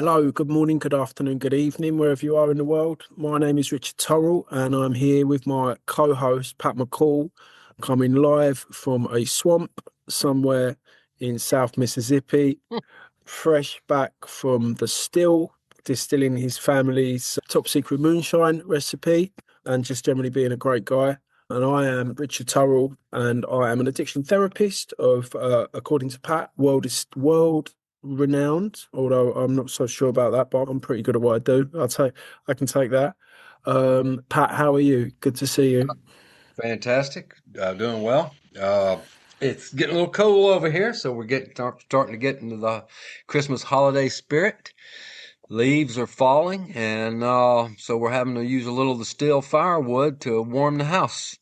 Hello, good morning, good afternoon, good evening, wherever you are in the world. My name is Richard Turrell, and I'm here with my co-host, Pat McCall, coming live from a swamp somewhere in South Mississippi, fresh back from the still, distilling his family's top secret moonshine recipe, and just generally being a great guy. And I am Richard Turrell, and I am an addiction therapist of, according to Pat, world renowned. Although I'm not so sure about that, but I'm pretty good at what I do. I can take that. Pat, how are you? Good to see you. Fantastic. Doing well. It's getting a little cold over here, so we're starting to get into the Christmas holiday spirit. Leaves are falling, and so we're having to use a little of the steel firewood to warm the house.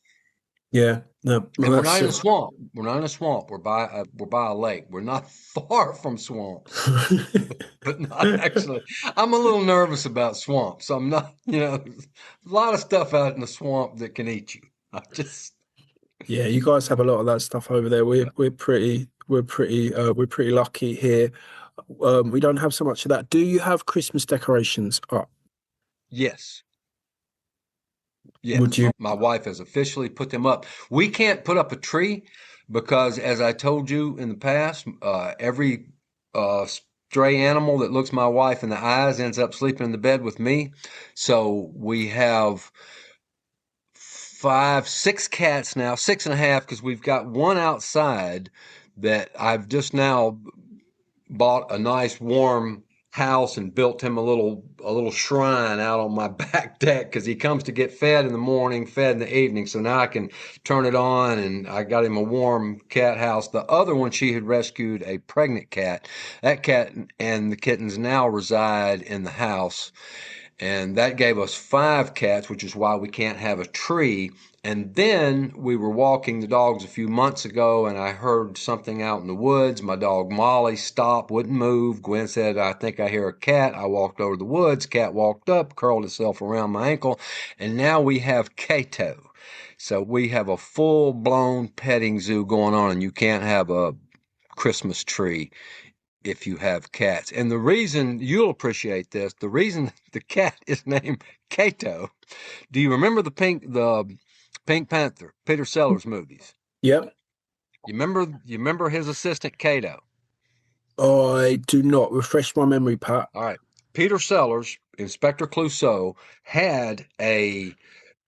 Yeah, no, well, And we're not that's in a swamp. We're not in a swamp. We're by a lake. We're not far from swamps, but not actually. I'm a little nervous about swamps. I'm not. A lot of stuff out in the swamp that can eat you. I just. Yeah, you guys have a lot of that stuff over there. We're pretty lucky here. We don't have so much of that. Do you have Christmas decorations up? Yes. Would Yes, you? my wife has officially put them up. We can't put up a tree because, as I told you in the past, every stray animal that looks my wife in the eyes ends up sleeping in the bed with me. So we have five, six cats now, six and a half, because we've got one outside that I've just now bought a nice warm house and built him a little shrine out on my back deck because he comes to get fed in the morning, fed in the evening. So now I can turn it on, and I got him a warm cat house. The other one, she had rescued a pregnant cat. That cat and the kittens now reside in the house, and that gave us five cats, which is why we can't have a tree. And then we were walking the dogs a few months ago, and I heard something out in the woods. My dog Molly stopped, wouldn't move. Gwen said, "I think I hear a cat." I walked over to the woods. Cat walked up, curled itself around my ankle, and now we have Cato. So we have a full blown petting zoo going on, and you can't have a Christmas tree if you have cats. And the reason you'll appreciate this, the reason the cat is named Cato. Do you remember the Pink Panther, Peter Sellers movies? Yep. You remember his assistant Cato? I do not. Refresh my memory, Pat. All right. Peter Sellers, Inspector Clouseau, had an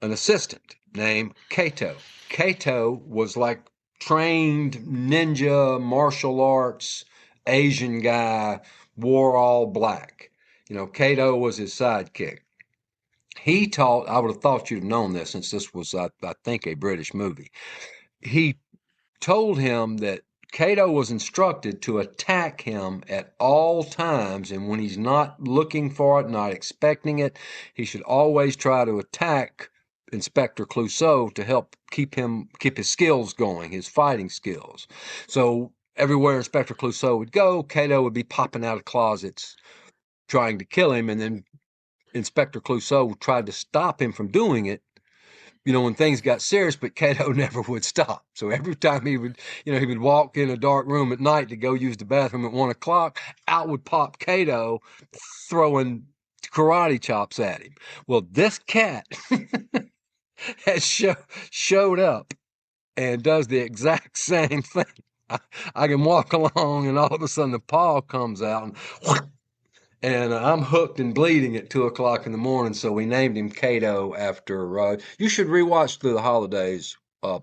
assistant named Cato. Cato was like trained ninja martial arts Asian guy, wore all black. Cato was his sidekick. He taught, I would have thought you'd have known this since this was, I think, a British movie. He told him that Cato was instructed to attack him at all times, and when he's not looking for it, not expecting it, he should always try to attack Inspector Clouseau to help keep his skills going, his fighting skills. So everywhere Inspector Clouseau would go, Cato would be popping out of closets trying to kill him, and then Inspector Clouseau tried to stop him from doing it, when things got serious, but Cato never would stop. So every time he would walk in a dark room at night to go use the bathroom at 1 o'clock, out would pop Cato throwing karate chops at him. Well, this cat has showed up and does the exact same thing. I can walk along and all of a sudden the paw comes out and I'm hooked and bleeding at 2 o'clock in the morning. So we named him Cato after. You should rewatch through the holidays,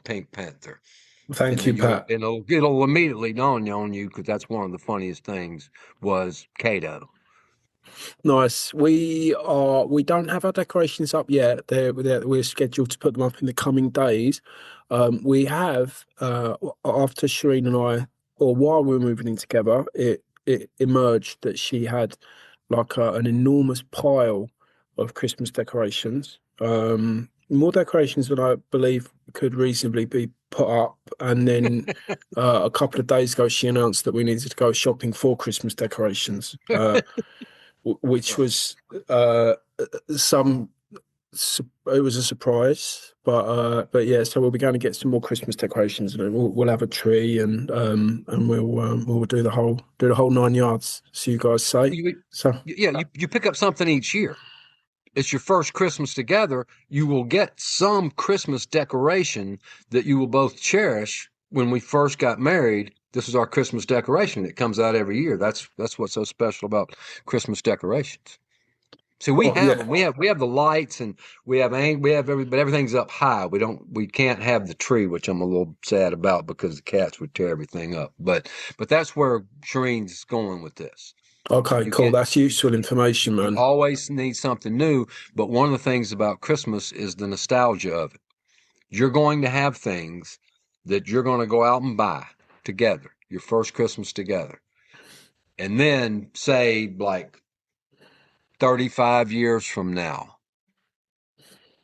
Pink Panther, and Thank you, then you'll Pat. it'll immediately dawn on you because that's one of the funniest things was Cato. Nice. We don't have our decorations up yet. We're scheduled to put them up in the coming days. We have after Shireen and I, or while we were moving in together, it emerged that she had like an enormous pile of Christmas decorations. More decorations than I believe could reasonably be put up. And then a couple of days ago, she announced that we needed to go shopping for Christmas decorations. Which Right. was uh, some. it was a surprise, but yeah. So we'll be going to get some more Christmas decorations, and we'll have a tree, and we'll do the whole 9 yards, as you guys say. You, So yeah, you pick up something each year. It's your first Christmas together. You will get some Christmas decoration that you will both cherish. When we first got married, this is our Christmas decoration. It comes out every year. That's what's so special about Christmas decorations. So we oh have yeah, them. We have the lights and we have but everything's up high. We can't have the tree, which I'm a little sad about because the cats would tear everything up. But that's where Shireen's going with this. okay, You cool. can't That's you useful information, you man. always need something new, but one of the things about Christmas is the nostalgia of it. You're going to have things that you're going to go out and buy together, your first Christmas together. And then say like 35 years from now,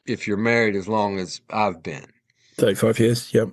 if you're married as long as I've been, 35 years. Yep.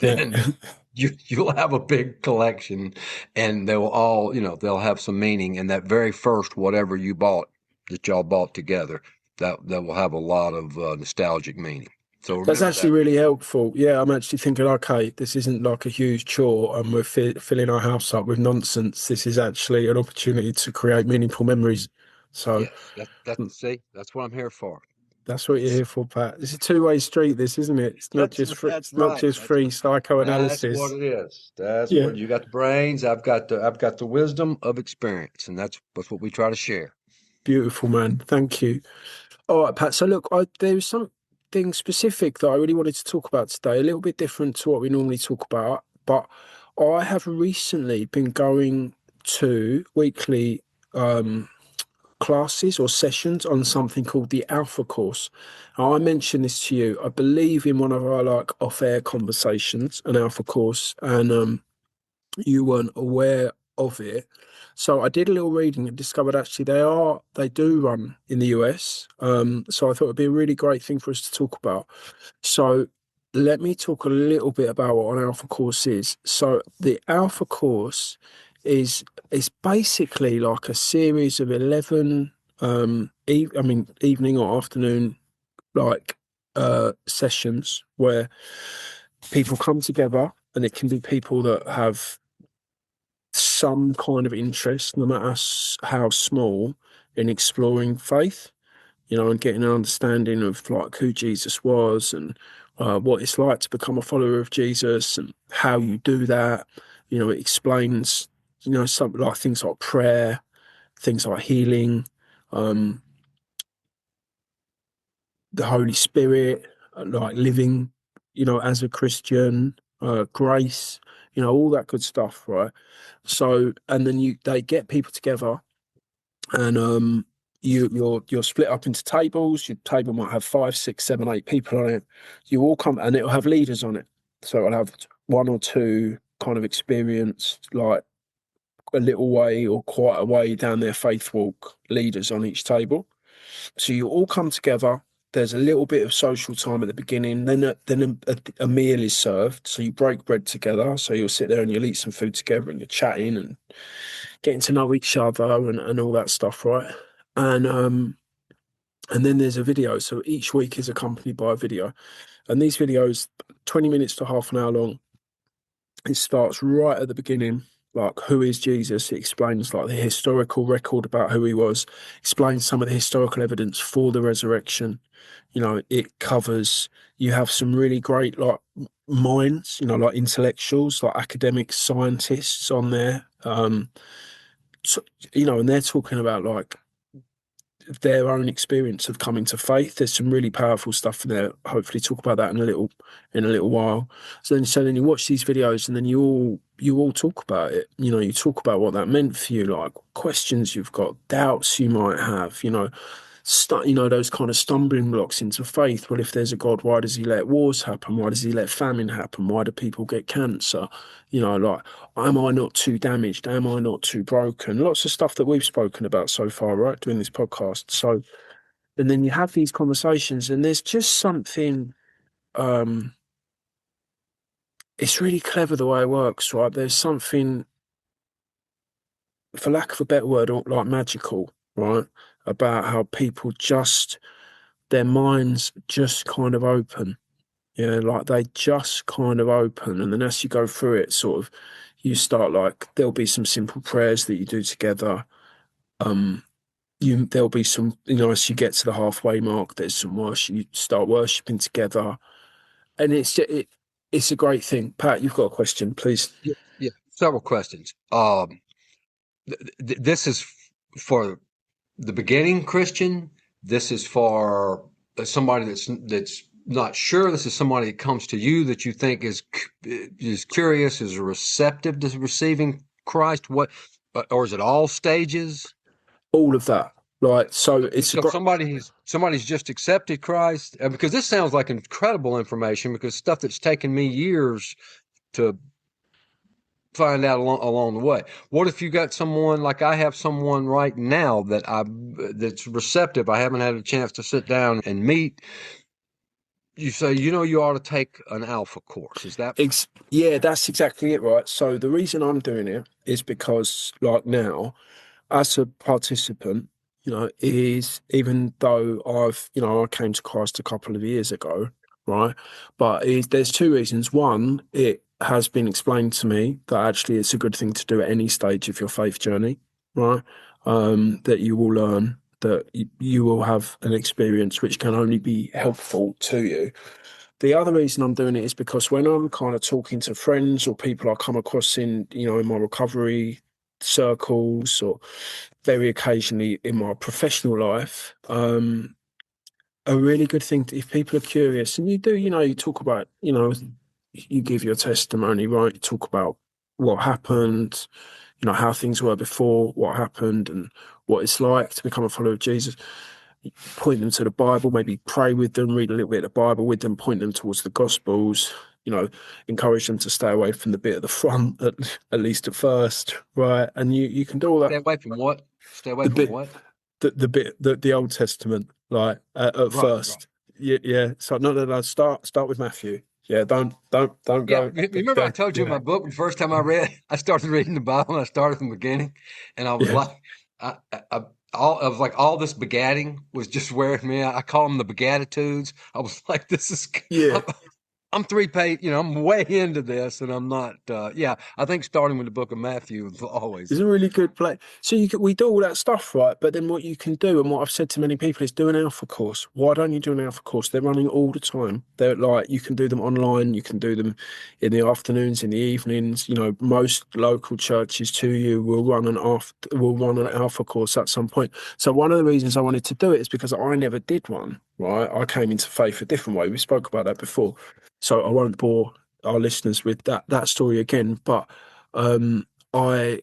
Yeah. then you'll have a big collection and they'll all, they'll have some meaning. And that very first whatever you bought that y'all bought together, that will have a lot of nostalgic meaning. So That's remember actually that. really helpful. Yeah, I'm actually thinking, okay, this isn't like a huge chore and we're filling our house up with nonsense. This is actually an opportunity to create meaningful memories. So Yes, see, that's what I'm here for. that's what you're here for, Pat. It's a two-way street, this, isn't it? That's It's not right. just free That's what psychoanalysis. it is. That's Yeah, what you got the brains. I've got the wisdom of experience, and that's what we try to share. beautiful, man. Thank you. All right, Pat. So look, there was something specific that I really wanted to talk about today, a little bit different to what we normally talk about, but I have recently been going to weekly um, classes or sessions on something called the Alpha Course. Now, I mentioned this to you, I believe, in one of our like off-air conversations, an Alpha Course, and you weren't aware of it. So I did a little reading and discovered actually they do run in the US. So I thought it'd be a really great thing for us to talk about. So let me talk a little bit about what an Alpha Course is. So the Alpha Course is basically like a series of 11 evening or afternoon like sessions where people come together, and it can be people that have some kind of interest, no matter how small, in exploring faith, and getting an understanding of like who Jesus was, and what it's like to become a follower of Jesus and how you do that. It explains, something like things like prayer, things like healing, um, the Holy Spirit, like living, as a Christian, grace, all that good stuff, right? So, and then they get people together, and you're split up into tables. Your table might have 5, 6, 7, 8 people on it. You all come, and it'll have leaders on it. So it'll have one or two kind of experienced, like a little way or quite a way down their faith walk leaders on each table. So you all come together. There's a little bit of social time at the beginning. Then a meal is served. So you break bread together. So you'll sit there and you'll eat some food together and you're chatting and getting to know each other and all that stuff, right? And then there's a video. So each week is accompanied by a video. And these videos, 20 minutes to half an hour long. It starts right at the beginning, like who is Jesus? It explains like the historical record about who he was, explains some of the historical evidence for the resurrection. It covers, you have some really great like minds, like intellectuals, like academic scientists on there. So, and they're talking about like their own experience of coming to faith. There's some really powerful stuff in there. Hopefully, talk about that in a little while. So then you watch these videos, and then you all talk about it. You talk about what that meant for you, like questions you've got, doubts you might have. Those kind of stumbling blocks into faith. Well, if there's a God, why does he let wars happen? Why does he let famine happen? Why do people get cancer? Like, am I not too damaged? Am I not too broken? Lots of stuff that we've spoken about so far, right, doing this podcast. So, and then you have these conversations, and there's just something, um, it's really clever the way it works, right? There's something, for lack of a better word, like magical, right, about how people just their minds just kind of open. Yeah, like they just kind of open, and then as you go through it, sort of, you start like there'll be some simple prayers that you do together. Um, there'll be some, as you get to the halfway mark, there's some worship. You start worshiping together, and it's a great thing. Pat, you've got a question, please. Yeah, yeah. Several questions. This is for the beginning Christian. This is for somebody that's not sure. This is somebody that comes to you that you think is curious, is receptive to receiving Christ. What, or is it all stages? All of that, like, so it's a So great. somebody's just accepted Christ, because this sounds like incredible information, because stuff that's taken me years to find out along the way. What if you got someone like I have someone right now that's receptive? I haven't had a chance to sit down and meet. You say, you ought to take an alpha course. Is that Yeah, that's exactly it, right? So the reason I'm doing it is because, like now, as a participant, is even though I came to Christ a couple of years ago, right? But there's two reasons. One, it has been explained to me that actually it's a good thing to do at any stage of your faith journey, right? That you will learn, that you will have an experience which can only be helpful to you. The other reason I'm doing it is because when I'm kind of talking to friends or people I come across in my recovery circles, or very occasionally in my professional life, a really good thing if people are curious, and you talk about, you give your testimony, right? You talk about what happened, how things were before, what happened, and what it's like to become a follower of Jesus. Point them to the Bible, maybe pray with them, read a little bit of the Bible with them, point them towards the Gospels, encourage them to stay away from the bit at the front, at least at first, right? And you can do all that. stay away from what? Stay away The from bit, what? the bit, the Old Testament, like at Right, first. right. Yeah, yeah. So no. Start with Matthew. Yeah, don't Yeah, go remember I there. told you in Yeah, my book the first time I read, I started reading the Bible and I started from the beginning, and I was yeah, like, I was like, all this begatting was just wearing me out. I call them the begatitudes. I was like, this is, yeah. I'm, I'm 3 page, I'm way into this, and I'm not. Yeah, I think starting with the Book of Matthew is always. It's a really good play. So we do all that stuff, right? But then what you can do, and what I've said to many people, is do an alpha course. Why don't you do an alpha course? They're running all the time. They're like, you can do them online, you can do them in the afternoons, in the evenings. Most local churches to you will run an alpha course at some point. So one of the reasons I wanted to do it is because I never did one, right? I came into faith a different way. We spoke about that before. So I won't bore our listeners with that story again. But I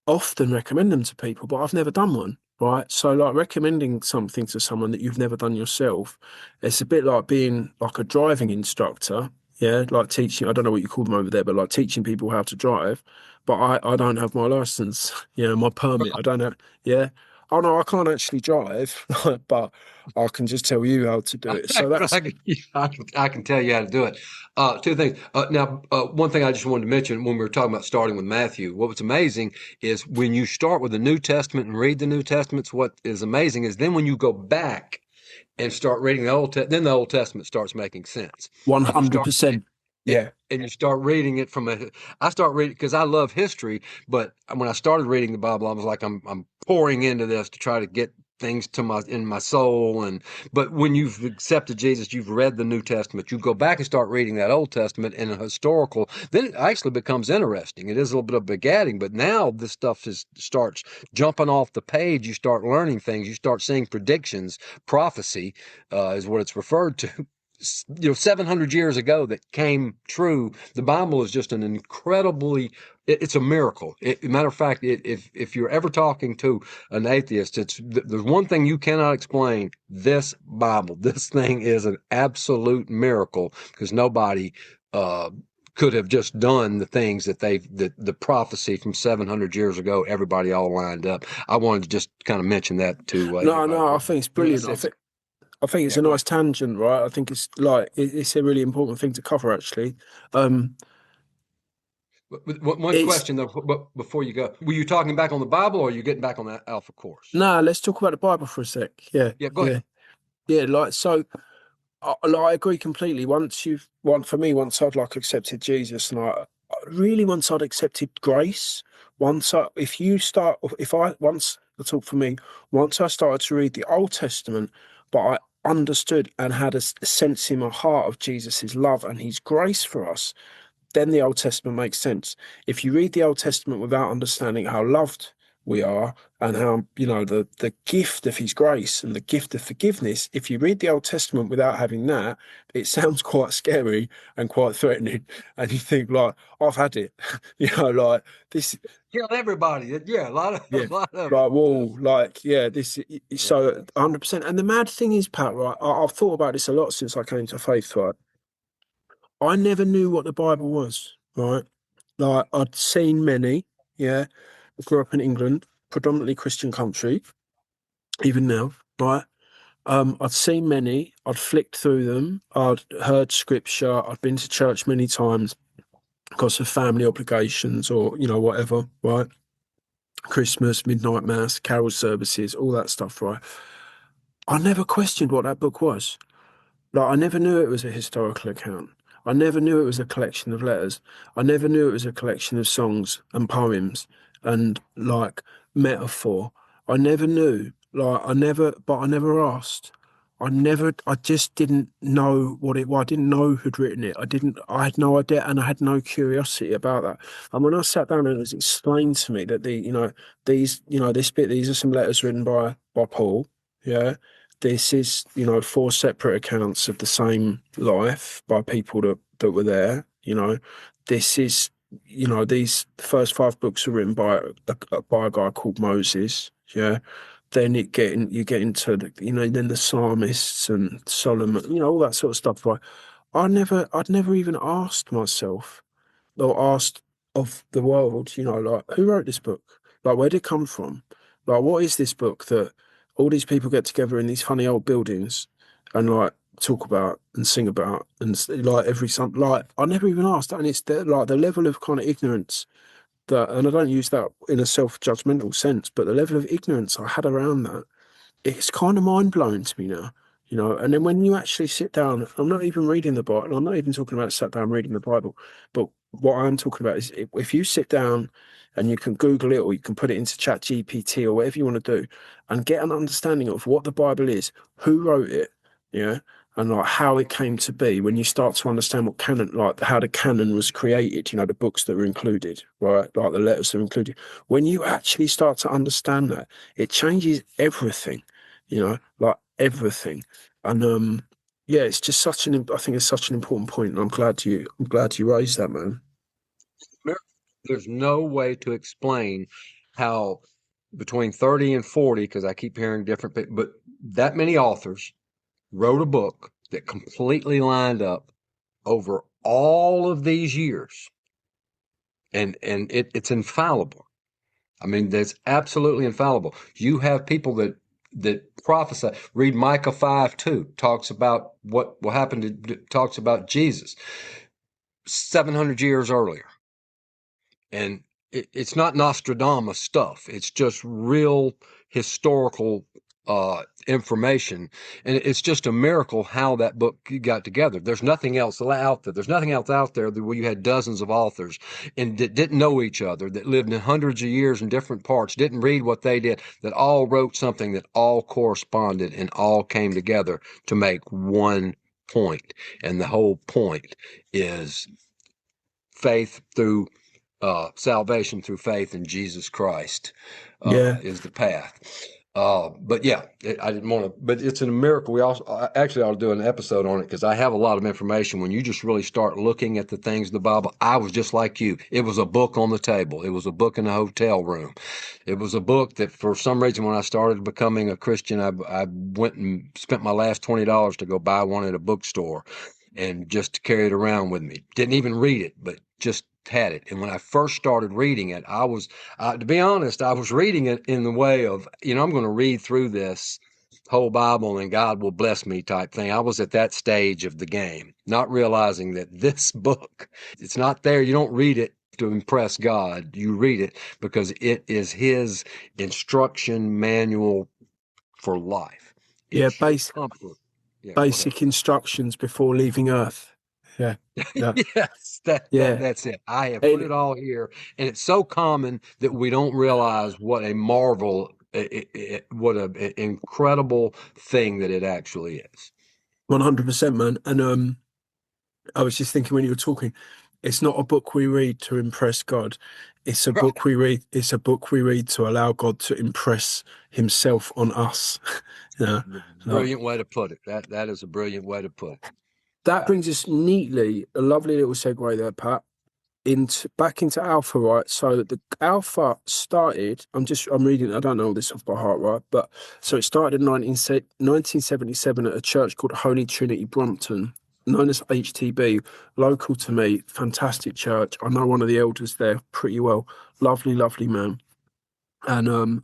often recommend them to people, but I've never done one, right? So like recommending something to someone that you've never done yourself, it's a bit like being like a driving instructor. Yeah, like teaching, I don't know what you call them over there, but like teaching people how to drive. But I don't have my license, my permit. I don't have, yeah. Oh no, I can't actually drive, but I can just tell you how to do it. So I that's can, I can tell you how to do it. Two things. Now, one thing I just wanted to mention when we were talking about starting with Matthew, what was amazing is when you start with the New Testament and read the New Testaments, what is amazing is then when you go back and start reading then the Old Testament starts making sense. And you start 100%. Yeah. and you start reading it I start reading because I love history, but when I started reading the Bible, I was like, I'm pouring into this to try to get things in my soul. But when you've accepted Jesus, you've read the New Testament, you go back and start reading that Old Testament in a historical, then it actually becomes interesting. It is a little bit of begatting, but now this stuff starts jumping off the page. You start learning things, you start seeing predictions. Prophecy is what it's referred to, 700 years ago, that came true. The Bible is just an incredibly, it's a miracle. Matter of fact, if you're ever talking to an atheist, there's one thing you cannot explain: this Bible. This thing is an absolute miracle, because nobody could have just done the things that the prophecy from 700 years ago, everybody all lined up. I wanted to just kind of mention that to anybody. No, I think it's brilliant. I think it's Yeah, a go nice ahead. tangent, right? I think it's like it's a really important thing to cover, actually. Um, One it's question though, but before you go, were you talking back on the Bible, or are you getting back on that Alpha course? Let's talk about the Bible for a sec. Yeah, Yeah, go yeah. ahead. Yeah, like so. I agree completely. Once I'd like accepted Jesus, and really once I'd accepted grace, once I talk for me, once I started to read the Old Testament, but I understood and had a sense in my heart of Jesus's love and His grace for us, then the Old Testament makes sense. If you read the Old Testament without understanding how loved we are and how, the gift of his grace and the gift of forgiveness, if you read the Old Testament without having that, it sounds quite scary and quite threatening. And you think like, I've had it, like this, Kill everybody. Yeah, a lot of yeah, a lot of it. like, whoa, like, yeah, this, Yeah. so 100%. And the mad thing is, Pat, right, I've thought about this a lot since I came to faith, right? I never knew what the Bible was, right? Like I'd seen many, yeah. I grew up in England, predominantly Christian country, even now, right? I'd seen many, I'd flicked through them, I'd heard scripture, I'd been to church many times because of family obligations or, whatever, right? Christmas, midnight mass, carol services, all that stuff, right? I never questioned what that book was. Like, I never knew it was a historical account. I never knew it was a collection of letters. I never knew it was a collection of songs and poems and like metaphor. I never knew. But I never asked. I just didn't know what it was. I didn't know who'd written it. I had no idea and I had no curiosity about that. And when I sat down and it was explained to me that these are some letters written by Paul. Yeah, this is, four separate accounts of the same life by people that were there. This is, these first five books are written by a guy called Moses. Yeah. Then you get into then the psalmists and Solomon, all that sort of stuff. Right. I'd never even asked myself or asked of the world, like who wrote this book? Like where did it come from? Like what is this book that all these people get together in these funny old buildings and like talk about and sing about and like every some like I never even asked that, and it's like the level of kind of ignorance that, and I don't use that in a self-judgmental sense, but the level of ignorance I had around that, it's kind of mind blowing to me now, And then when you actually sit down, I'm not even reading the Bible. I'm not even talking about sat down reading the Bible, but what I'm talking about is if you sit down and you can Google it or you can put it into Chat GPT or whatever you want to do, and get an understanding of what the Bible is, who wrote it, yeah, and like how it came to be. When you start to understand what canon, like how the canon was created, the books that were included, right, like the letters that were included. When you actually start to understand that, it changes everything, like everything. And yeah, it's just I think it's such an important point, and I'm glad you raised that, man. There's no way to explain how between 30 and 40, because I keep hearing different, but that many authors wrote a book that completely lined up over all of these years, and it's infallible. I mean, that's absolutely infallible. You have people that prophesy. Read Micah 5:2, talks about what will happen talks about Jesus 700 years earlier. And it's not Nostradamus stuff. It's just real historical information, and it's just a miracle how that book got together. There's nothing else out there. There's nothing else out there where you had dozens of authors and that didn't know each other, that lived in hundreds of years in different parts, didn't read what they did, that all wrote something that all corresponded and all came together to make one point. And the whole point is faith through salvation through faith in Jesus Christ Yeah, is the path. But yeah, I didn't want to, but it's a miracle. We also actually ought to do an episode on it because I have a lot of information. When you just really start looking at the things of the Bible, I was just like you. It was a book on the table. It was a book in a hotel room. It was a book that for some reason, when I started becoming a Christian, I went and spent my last $20 to go buy one at a bookstore and just to carry it around with me. Didn't even read it, but just had it. And when I first started reading it, to be honest, I was reading it in the way of, I'm going to read through this whole Bible and God will bless me type thing. I was at that stage of the game, not realizing that this book, it's not there. You don't read it to impress God. You read it because it is his instruction manual for life. Yeah, It's your comfort. Yeah, go ahead. basic instructions before leaving Earth. Yeah, yeah, Yes, yeah. that's it. I have put And it all here, and it's so common that we don't realize what a marvel, what an incredible thing that it actually is. 100%, man. And I was just thinking when you were talking, it's not a book we read to impress God. It's a book we read. It's a book we read to allow God to impress Himself on us. Yeah, like Brilliant way to put it. That is a brilliant way to put it. that brings us neatly, a lovely little segue there, Pat, into back into Alpha, right? So the Alpha started. I'm reading. I don't know all this off by heart, right? But so it started in 1977 at a church called Holy Trinity Brompton, known as HTB, local to me. Fantastic church. I know one of the elders there pretty well. Lovely, lovely man. And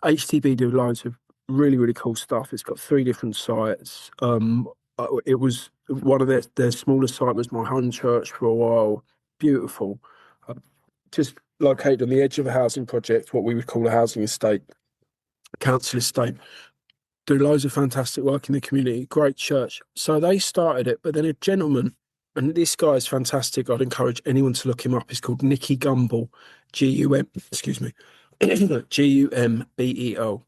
HTB do loads of really, really cool stuff. It's got three different sites. It was one of their smaller site was my home church for a while. Beautiful, uh, just located on the edge of a housing project, what we would call a housing estate, council estate. Do loads of fantastic work in the community. Great church. So they started it, but then a gentleman, and this guy is fantastic. I'd encourage anyone to look him up. He's called Nicky Gumbel, excuse me, Gumbel.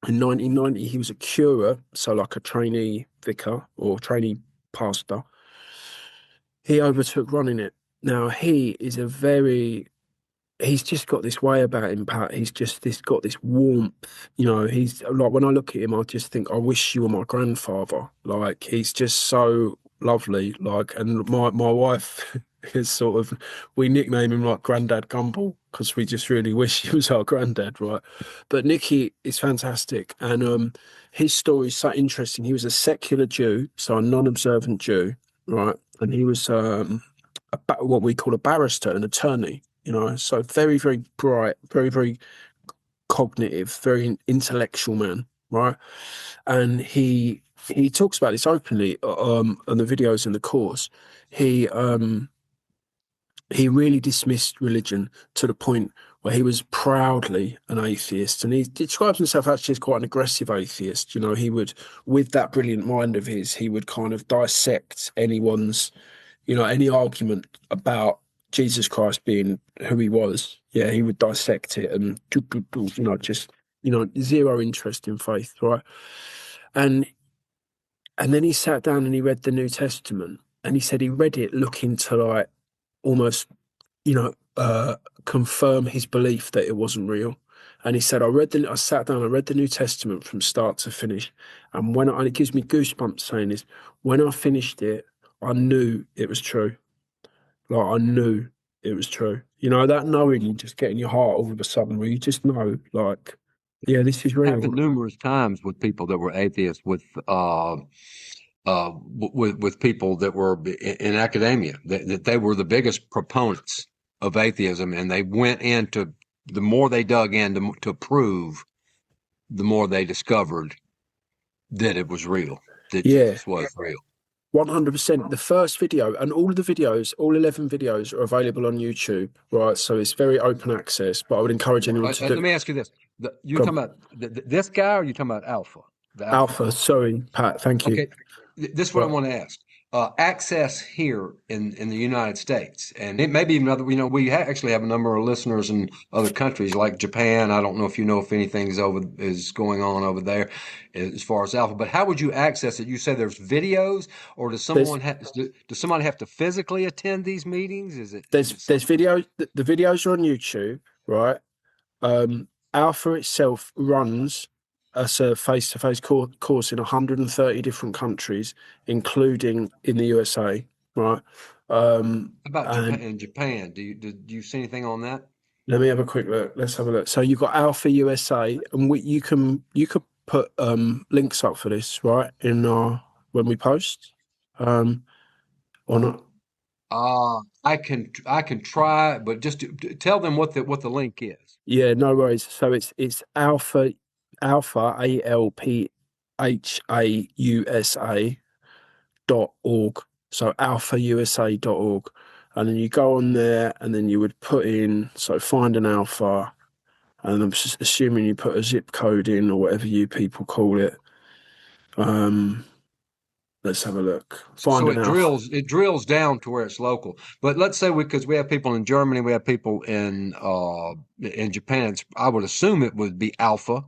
In 1990, he was a curate, so like a trainee vicar or trainee pastor. He overtook running it. Now he is he's just got this way about him, Pat. He's just got this warmth. You know, he's like when I look at him, I just think I wish you were my grandfather. Like he's just so lovely. Like, and my wife is sort of we nickname him like Granddad Gumbel because we just really wish he was our granddad, right? But Nicky is fantastic, and his story is so interesting. He was a secular Jew, so a non-observant Jew, right? And he was what we call a barrister, an attorney, you know, so very, very bright, very, very cognitive, very intellectual man, right? And he talks about this openly on the videos in the course. He he really dismissed religion to the point where he was proudly an atheist, and he describes himself actually as quite an aggressive atheist. You know, he would, with that brilliant mind of his, he would kind of dissect anyone's, you know, any argument about Jesus Christ being who he was. Yeah, he would dissect it and you know, just, you know, zero interest in faith, right? And then he sat down and he read the New Testament, and he said he read it looking to like almost, you know, confirm his belief that it wasn't real. And he said, I sat down, I read the New Testament from start to finish. And it gives me goosebumps saying this, when I finished it, I knew it was true. Like I knew it was true. You know, that knowing you just get in your heart all of a sudden where you just know, like, yeah, this is real. Happened numerous times with people that were atheists, with people that were in academia, that they were the biggest proponents of atheism, and they went into the more they dug in to prove, the more they discovered that it was real, that Yeah, Jesus was real. 100%. The first video and all of the videos, all 11 videos are available on YouTube, right? So it's very open access, but I would encourage anyone to Let do. me ask you this: you Go talking on. about this guy, or you talking about Alpha, the Alpha? Alpha, sorry, Pat, thank you. Okay, this is what I Right. want to ask. Access here in the United States, and it may be even other. You know, we actually have a number of listeners in other countries like Japan. I don't know if you know if anything's is going on over there as far as Alpha. But how would you access it? You say there's videos, or There's does somebody have to physically attend these meetings? Is it there's something? videos. The videos are on YouTube, right? Alpha itself runs a face-to-face course in 130 different countries, including in the USA, right? About Japan? And In Japan, do you see anything on that? let me have a quick look. Let's have a look. So you've got Alpha USA, and you could put links up for this, right? In our when we post, or not. I can try, but just tell them what the link is. Yeah, no worries. So it's Alpha ALPHAUSA.org. So alphausa.org. And then you go on there and then you would put in, so find an alpha, and I'm assuming you put a zip code in or whatever you people call it. Let's have a look. So Finding Alpha. it drills down to where it's local. But let's say because we have people in Germany, we have people in Japan. I would assume it would be Alpha.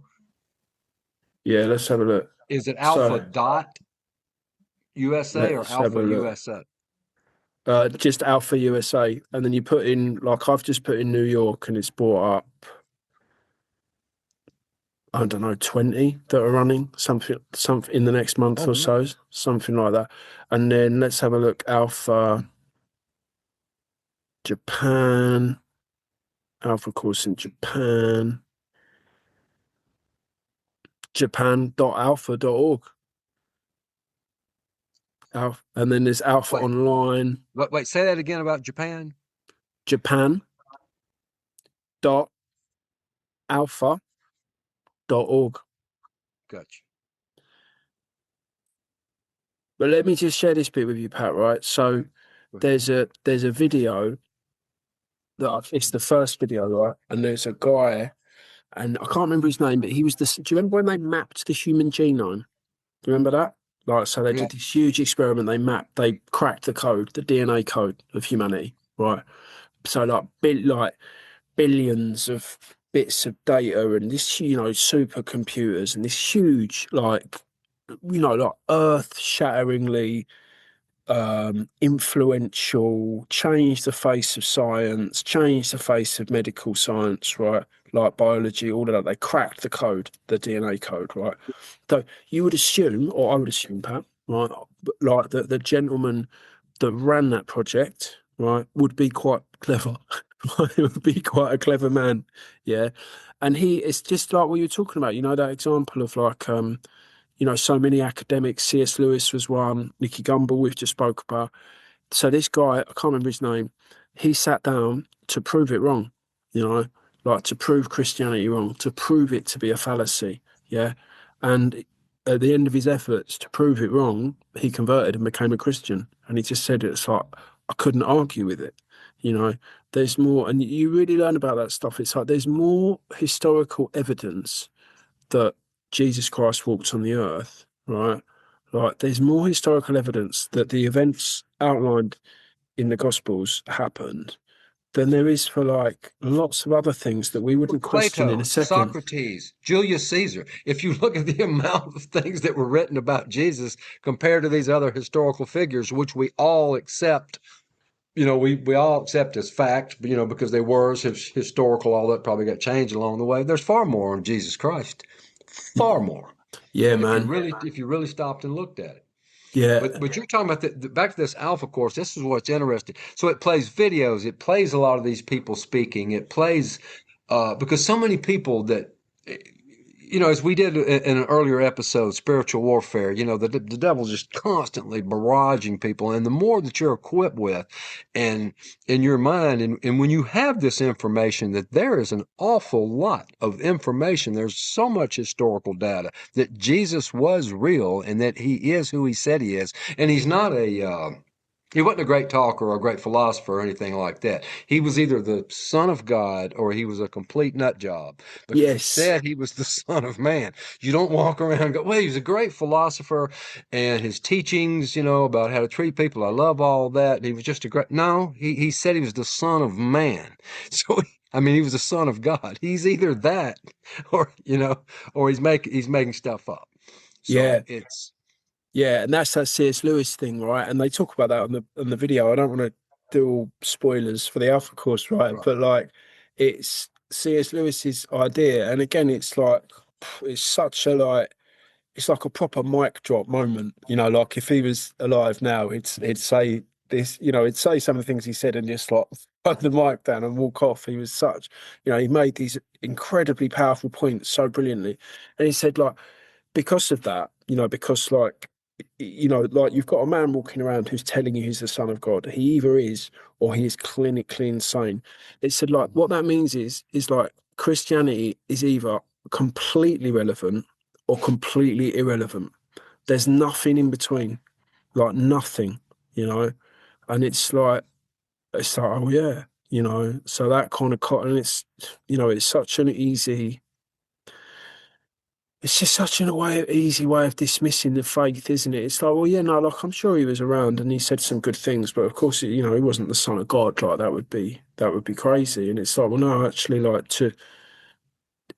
Yeah, let's have a look. Is it Alpha So dot USA or let's have Alpha a look. USA? Just Alpha USA, and then you put in, like, I've just put in New York, and it's brought up, I don't know, 20 that are running, something in the next month Oh, or no. so, something like that. And then let's have a look. Alpha Japan, Alpha course in Japan, japan.alpha.org. Alpha, and then there's Alpha Wait, Online, wait, say that again about Japan. japan.alpha.org. Gotcha. But let me just share this bit with you, Pat, right? So Go ahead. there's a video it's the first video, right? And there's a guy, and I can't remember his name, but he was this. Do you remember when they mapped the human genome? Do you remember that? Like, so they Yeah. did this huge experiment. They cracked the code, the DNA code of humanity, right? So like billions of bits of data and this, supercomputers and this huge, like, like earth-shatteringly influential, changed the face of science, changed the face of medical science, right? Like biology, all of that. They cracked the code, the DNA code, right? So you would assume, or I would assume, Pat, right, like the gentleman that ran that project, right, would be quite clever. Right? It would be quite a clever man, yeah. And it's just like what you're talking about, that example of like so many academics. C.S. Lewis was one. Nicky Gumbel, we've just spoke about. So this guy, I can't remember his name, he sat down to prove it wrong, like to prove Christianity wrong, to prove it to be a fallacy. Yeah. And at the end of his efforts to prove it wrong, he converted and became a Christian. And he just said it's like, I couldn't argue with it. You know, there's more, and you really learn about that stuff. It's like there's more historical evidence that Jesus Christ walked on the earth, right? Like, there's more historical evidence that the events outlined in the Gospels happened than there is for like lots of other things that we wouldn't question in a Plato, second. Socrates, Julius Caesar. If you look at the amount of things that were written about Jesus compared to these other historical figures, which we all accept, we all accept as fact, because they were historical, all that probably got changed along the way. There's far more on Jesus Christ, far more. Yeah, If you man. really stopped and looked at it. Yeah, But you're talking about back to this Alpha course. This is what's interesting. So it plays videos. It plays a lot of these people speaking. It plays because so many people that as we did in an earlier episode, spiritual warfare. The devil's just constantly barraging people, and the more that you're equipped with, and in your mind, and when you have this information, that there is an awful lot of information. There's so much historical data that Jesus was real, and that he is who he said he is, and he's not he wasn't a great talker or a great philosopher or anything like that. He was either the son of God or he was a complete nut job because he yes, said he was the son of man. You don't walk around and go, well, he was a great philosopher and his teachings, about how to treat people. I love all that. He was just a great, no, he said he was the son of man. So, I mean, he was the son of God. He's either that or, or he's making stuff up. yeah, So it's, yeah, and that's that C.S. Lewis thing, right? And they talk about that on the video. I don't want to do all spoilers for the Alpha course, right? right. But like, it's C.S. Lewis's idea, and again, it's like it's such a like it's like a proper mic drop moment. Like if he was alive now, he'd say this, he'd say some of the things he said and just like put the mic down and walk off. He was such, he made these incredibly powerful points so brilliantly, and he said like because of that, because like like you've got a man walking around who's telling you he's the son of God. He either is or he is clinically insane. It said like what that means is like Christianity is either completely relevant or completely irrelevant. There's nothing in between, like nothing, you know. And it's like oh yeah, So that kind of cotton. It's it's such an easy it's just such an easy way of dismissing the faith, isn't it? It's like, well, yeah, no, like I'm sure he was around and he said some good things, but of course, you know, he wasn't the son of God. Like that would be crazy. And it's like, well, no, actually, like to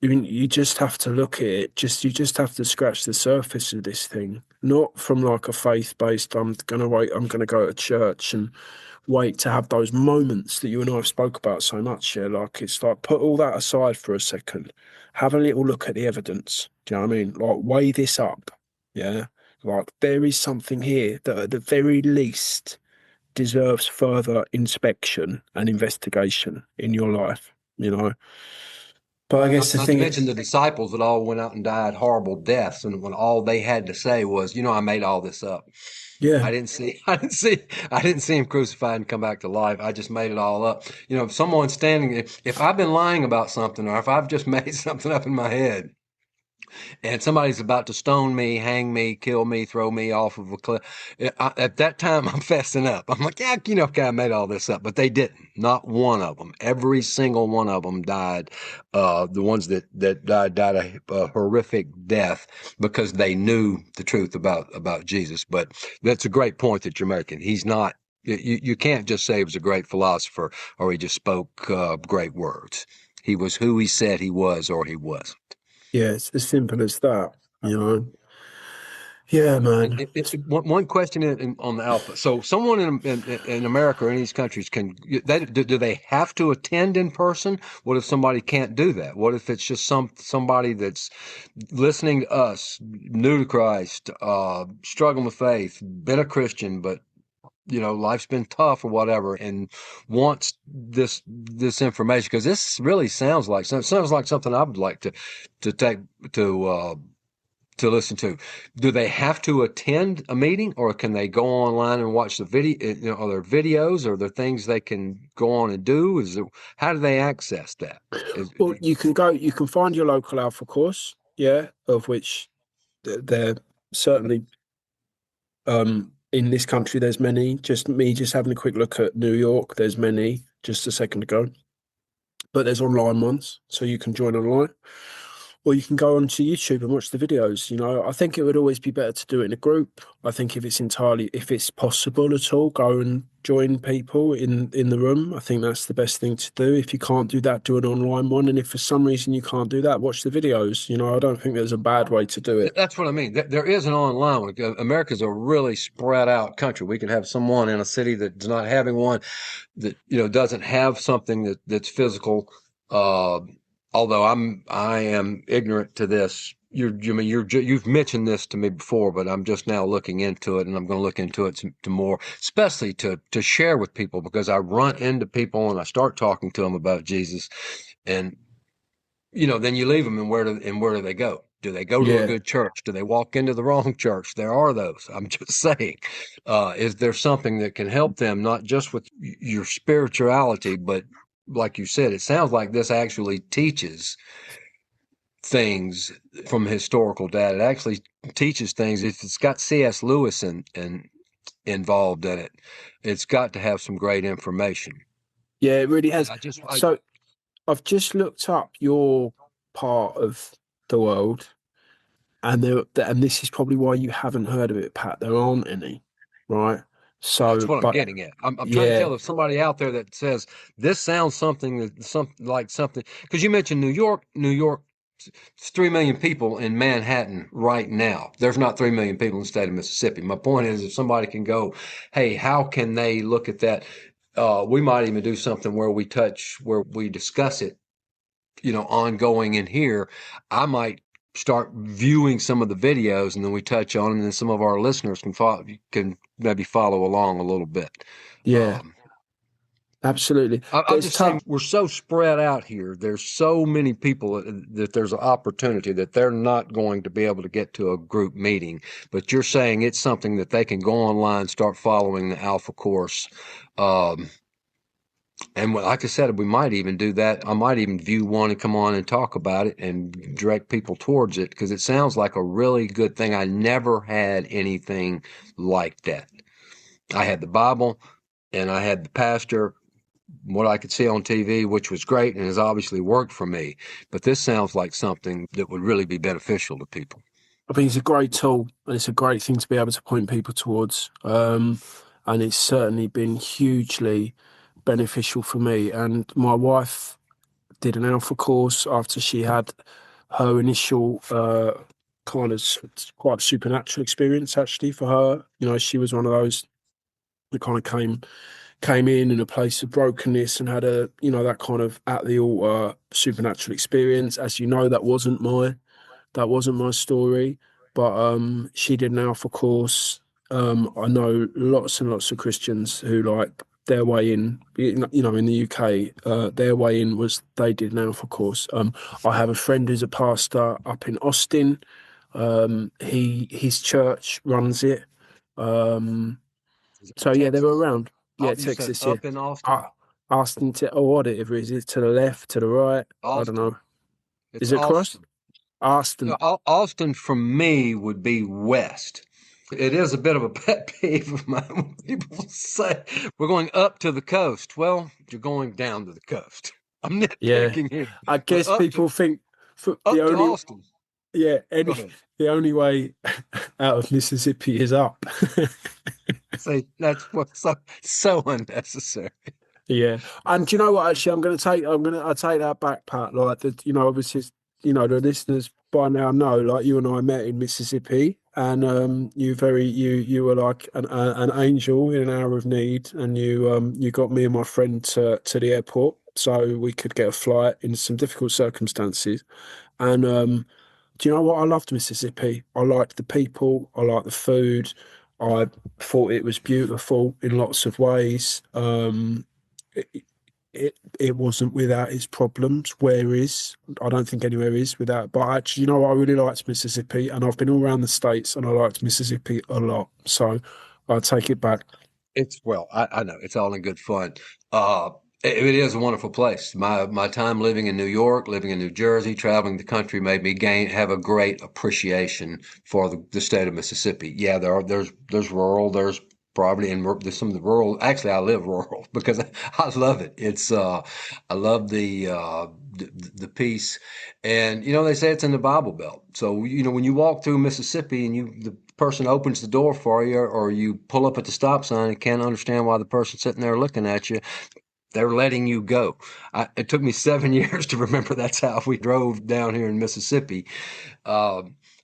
I mean, you just have to look at it. You just have to scratch the surface of this thing, not from like a faith-based. I'm gonna go to church and wait to have those moments that you and I have spoke about so much. Yeah, like it's like put all that aside for a second. Have a little look at the evidence. Do you know what I mean? Like weigh this up. Yeah, like there is something here that at the very least deserves further inspection and investigation in your life. You know. But I guess Not, the not to thing mention the disciples that all went out and died horrible deaths, and when all they had to say was, I made all this up. yeah, I didn't see, I didn't see him crucified and come back to life. I just made it all up. If someone's standing, if I've been lying about something, or if I've just made something up in my head, and somebody's about to stone me, hang me, kill me, throw me off of a cliff, at that time I'm fessing up. I'm like, yeah, okay, I made all this up, but they didn't. Not one of them. Every single one of them died. The ones that died a horrific death because they knew the truth about Jesus. But that's a great point that you're making. He's not. You can't just say he was a great philosopher or he just spoke great words. He was who he said he was, or he was. yeah, it's as simple as that, you know. Yeah, And man. one question on the Alpha. So, someone in America or in these countries do they have to attend in person? What if somebody can't do that? What if it's just somebody that's listening to us, new to Christ, struggling with faith, been a Christian, but life's been tough or whatever, and wants this information because this really sounds like something I would like to take to. To listen to. Do they have to attend a meeting, or can they go online and watch the video? Are there videos, or are there things they can go on and do? How do they access that? Is, Well, you can find your local Alpha course, yeah, of which there certainly in this country there's many. Just having a quick look at New York, there's many just a second ago. But there's online ones, so you can join online. Or you can go onto YouTube and watch the videos. You know, I think it would always be better to do it in a group. I think if it's possible at all, go and join people in the room. I think that's the best thing to do. If you can't do that, do an online one. And if for some reason you can't do that, watch the videos. You know, I don't think there's a bad way to do it. that's what I mean. There is an online one. America's a really spread out country. We can have someone in a city that's not having one, that doesn't have something that's physical. Uh, Although I am ignorant to this. You've mentioned this to me before, but I'm just now looking into it, and I'm going to look into it to more, especially to share with people, because I run into people and I start talking to them about Jesus, and then you leave them, and where do they go? Do they go to a Yeah, good church? Do they walk into the wrong church? There are those. I'm just saying, is there something that can help them, not just with your spirituality, but like you said, it sounds like this actually teaches things from historical data. It actually teaches things. If it's got C.S. Lewis involved in it, it's got to have some great information. yeah, it really And has. So I've just looked up your part of the world, and this is probably why you haven't heard of it, Pat. There aren't any, right? that's So, what I'm but getting at. I'm trying to yeah, tell if somebody out there that says this sounds something like something, because you mentioned New York. It's 3 million people in Manhattan right now. There's not 3 million people in the state of Mississippi. My point is, if somebody can go, hey, how can they look at that? We might even do something where we discuss it, ongoing in here. I might start viewing some of the videos, and then we touch on it, and then some of our listeners can maybe follow along a little bit. yeah, Um, absolutely. I'm There's just saying ton. we're so spread out here. There's so many people that there's an opportunity that they're not going to be able to get to a group meeting. But you're saying it's something that they can go online, start following the Alpha course. Um, and like I said, we might even do that. I might even view one and come on and talk about it and direct people towards it, because it sounds like a really good thing. I never had anything like that. I had the Bible and I had the pastor, what I could see on TV, which was great and has obviously worked for me. But this sounds like something that would really be beneficial to people. I think it's a great tool and it's a great thing to be able to point people towards. And it's certainly been hugely beneficial for me. And my wife did an Alpha course after she had her initial kind of quite supernatural experience actually for her. You know, she was one of those that kind of came in a place of brokenness and had a, you know, that kind of at the altar supernatural experience. As you know, that wasn't my story, but she did an Alpha course. I know lots and lots of Christians who like their way in, you know, in the UK, their way in was they did an Alpha course. I have a friend who's a pastor up in Austin. His church runs it. Um, Is it so yeah, they were Texas? around. Yeah, You said Texas. Yeah, up in Austin? uh, Austin to or whatever is it to the left, to the right? I don't Austin. know. It's Is it cross? Austin. Austin. Austin from me would be west. It is a bit of a pet peeve of mine when people say we're going up to the coast. Well, you're going down to the coast. I'm Yeah, nitpicking here, I but guess people think for the up to only Austin. yeah Go any ahead. the only way out of Mississippi is up. Say that's what's so unnecessary. Yeah, and do you know what? Actually, I take that back, Pat. Like that, you know, obviously, you know, the listeners by now know, like you and I met in Mississippi, and you were like an angel in an hour of need, and you got me and my friend to the airport so we could get a flight in some difficult circumstances, and do you know what? I loved Mississippi. I liked the people. I liked the food. I thought it was beautiful in lots of ways. It, it wasn't without its problems. Where is? I don't think anywhere is without. But actually, you know, what? I really liked Mississippi, and I've been all around the states, and I liked Mississippi a lot. So I take it back. It's well, I know it's all in good fun. Uh, it is a wonderful place. My time living in New York, living in New Jersey, traveling the country made me have a great appreciation for the state of Mississippi. Yeah, there's rural, there's probably in there's some of the rural. Actually, I live rural because I love it. It's I love the peace, and you know they say it's in the Bible Belt. So you know when you walk through Mississippi and the person opens the door for you, or you pull up at the stop sign and can't understand why the person sitting there looking at you, they're letting you go. It took me 7 years to remember that's how we drove down here in Mississippi.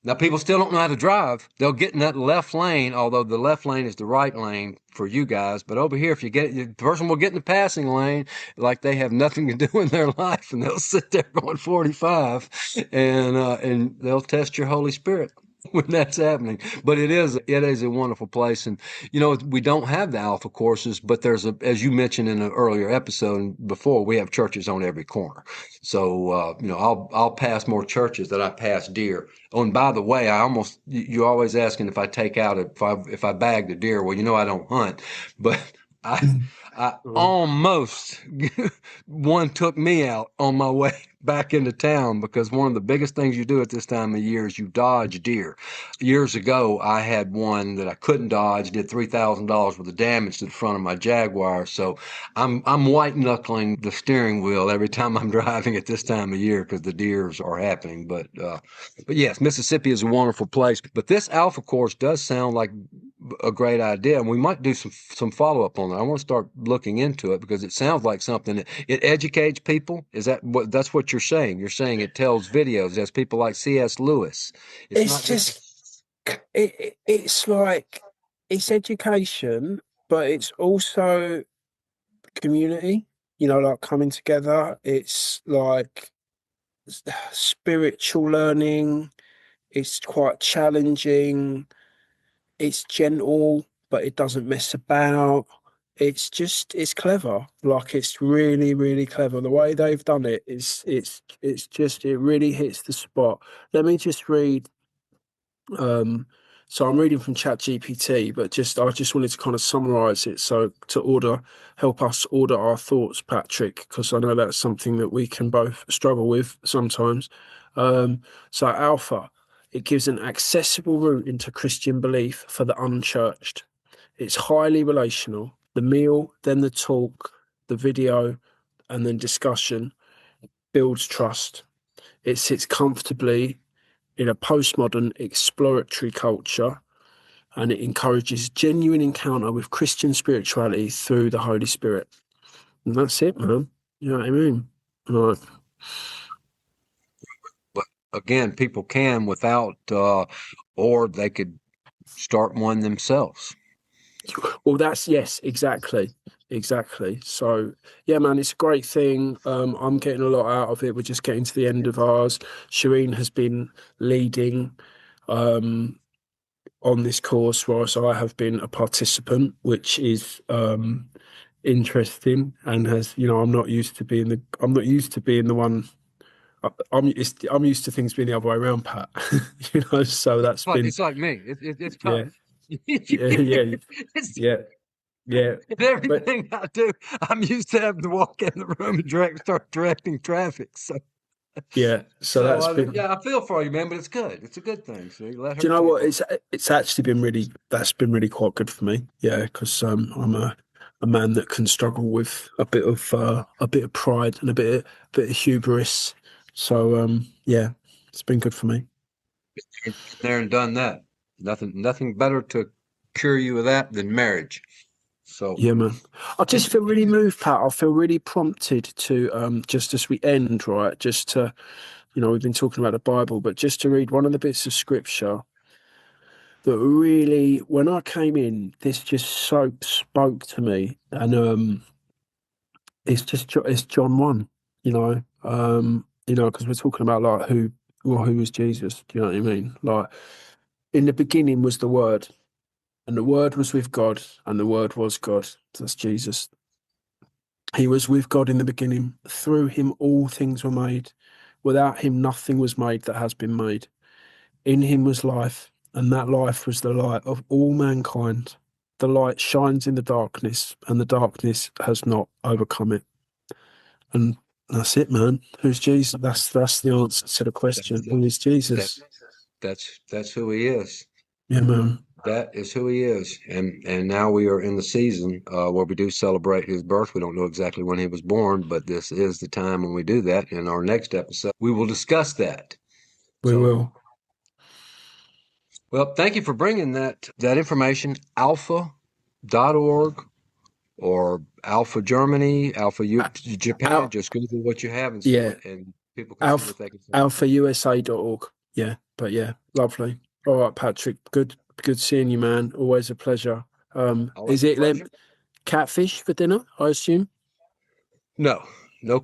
Now, people still don't know how to drive. They'll get in that left lane, although the left lane is the right lane for you guys. But over here, if you get the person will get in the passing lane like they have nothing to do in their life, and they'll sit there going 45, and they'll test your Holy Spirit when that's happening. But it is a wonderful place, and you know we don't have the Alpha courses, but as you mentioned in an earlier episode before, we have churches on every corner. So you know I'll pass more churches than I pass deer. Oh, and by the way, you always asking if I take out if I bag the deer. Well, you know I don't hunt, but I I Mm. almost one took me out on my way back into town because one of the biggest things you do at this time of year is you dodge deer. Years ago, I had one that I couldn't dodge, did $3,000 worth of damage to the front of my Jaguar. So I'm white knuckling the steering wheel every time I'm driving at this time of year because the deers are happening. But yes, Mississippi is a wonderful place. But this Alpha course does sound like a great idea, and we might do some follow up on that. I want to start looking into it because it sounds like something that it educates people. Is that what that's what you're saying? You're saying it tells videos as people like C.S. Lewis. It's It's not just just it's like it's education, but it's also community. You know, like coming together. It's like spiritual learning. It's quite challenging. It's gentle, but it doesn't mess about. It's clever. Like it's really, really clever. The way they've done it is it really hits the spot. Let me just read. So I'm reading from ChatGPT, but I just wanted to kind of summarize it. So help us order our thoughts, Patrick, because I know that's something that we can both struggle with sometimes. So Alpha, it gives an accessible route into Christian belief for the unchurched. It's highly relational. The meal, then the talk, the video, and then discussion builds trust. It sits comfortably in a postmodern exploratory culture, and it encourages genuine encounter with Christian spirituality through the Holy Spirit. And that's it, man. You know what I mean? Like, But again, people can without, or they could start one themselves. well, that's yes, exactly. So yeah, man, it's a great thing. I'm getting a lot out of it. We're just getting to the end of ours. Shireen has been leading on this course, whilst I have been a participant, which is interesting, and has, you know, I'm not used to being the one. I'm used to things being the other way around, Pat. You know, so that's been It's like me. It's yeah, tough. yeah, yeah, yeah. In everything I do, I'm used to having to walk in the room and start directing traffic. So, So that's been. yeah, I feel for you, man. But it's good. It's a good thing. So you let Do her you know take what? It's actually been really quite good for me. Yeah, because I'm a man that can struggle with a bit of pride and a bit of hubris. So yeah, it's been good for me. there and done that. Nothing better to cure you of that than marriage. So Yeah, man. I just feel really moved, Pat. I feel really prompted to just as we end, right, just to, you know, we've been talking about the Bible, but just to read one of the bits of scripture that really, when I came in, this just so spoke to me. And it's John 1, because we're talking about like who was Jesus. Do you know what I mean? Like, in the beginning was the Word, and the Word was with God, and the Word was God. That's Jesus. He was with God in the beginning. Through him all things were made. Without him nothing was made that has been made. In him was life, and that life was the light of all mankind. The light shines in the darkness, and the darkness has not overcome it. And that's it, man. Who's Jesus? That's the answer to the question. Who is Jesus? that's who he is. Yeah, man. That is who he is. And now we are in the season where we do celebrate his birth. We don't know exactly when he was born, but this is the time when we do that. In our next episode, we will discuss that. We will. Well, thank you for bringing that information. Alpha.org or Alpha Germany, Japan. Just Google what you have and people can see what they can say. AlphaUSA.org. Yeah, but yeah, lovely. All right, Patrick. Good seeing you, man. Always a pleasure. Is it catfish for dinner, I assume? No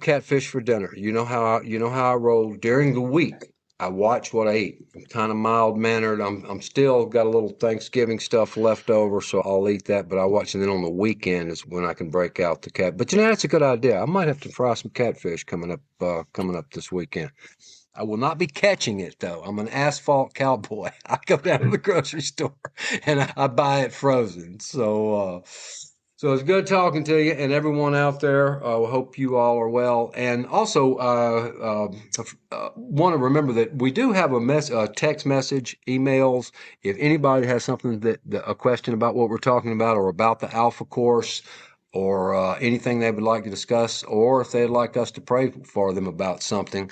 catfish for dinner. You know how I roll during the week. I watch what I eat. I'm kind of mild mannered. I'm still got a little Thanksgiving stuff left over, so I'll eat that. But I watch, and then on the weekend is when I can break out the cat. But you know, that's a good idea. I might have to fry some catfish coming up this weekend. I will not be catching it though. I'm an asphalt cowboy. I go down to the grocery store and I buy it frozen. So it's good talking to you and everyone out there. I hope you all are well. And also, want to remember that we do have a text message, emails. If anybody has something a question about what we're talking about or about the Alpha course, or anything they would like to discuss, or if they'd like us to pray for them about something,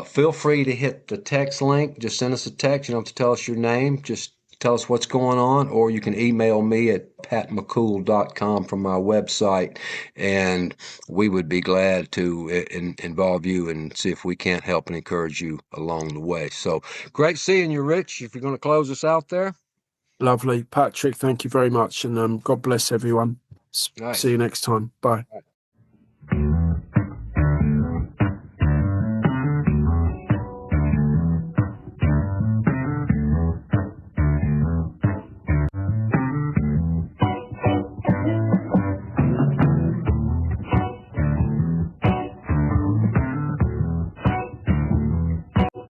feel free to hit the text link. Just send us a text. You don't have to tell us your name. Just tell us what's going on, or you can email me at patmccool.com from my website, and we would be glad to involve you and see if we can't help and encourage you along the way. So great seeing you, Rich. If you're going to close us out there. Lovely. Patrick, thank you very much, and God bless everyone. See you next time. Bye.